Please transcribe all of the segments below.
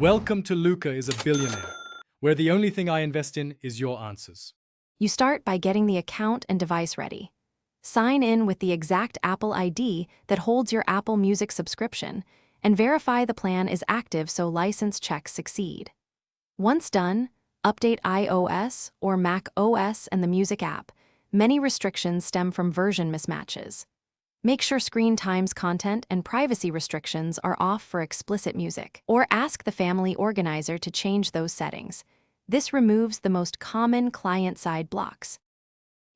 Welcome to Luca is a Billionaire, where the only thing I invest in is your answers. You start by getting the account and device ready. Sign in with the exact Apple ID that holds your Apple Music subscription, and verify the plan is active so license checks succeed. Once done, update iOS or Mac OS and the Music app. Many restrictions stem from version mismatches. Make sure screen times content and privacy restrictions are off for explicit music, or ask the family organizer to change those settings. This removes the most common client-side blocks.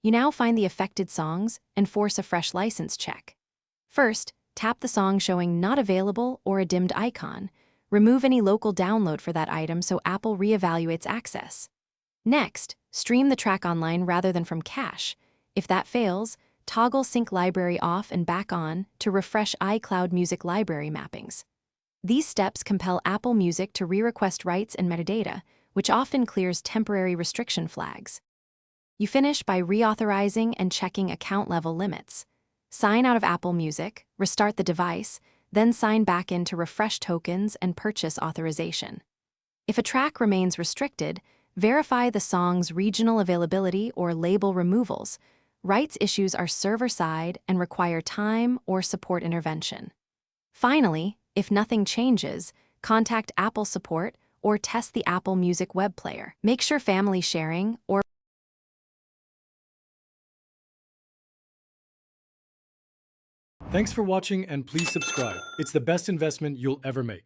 You now find the affected songs and force a fresh license check. First, tap the song showing not available or a dimmed icon. Remove any local download for that item so Apple reevaluates access. Next, stream the track online rather than from cache. If that fails, toggle Sync Library off and back on to refresh iCloud Music library mappings. These steps compel Apple Music to re-request rights and metadata, which often clears temporary restriction flags. You finish by reauthorizing and checking account-level limits. Sign out of Apple Music, restart the device, then sign back in to refresh tokens and purchase authorization. If a track remains restricted, verify the song's regional availability or label removals. Rights issues are server-side and require time or support intervention. Finally, if nothing changes, contact Apple support or test the Apple Music web player. Make sure family sharing or Thanks for watching and please subscribe. It's the best investment you'll ever make.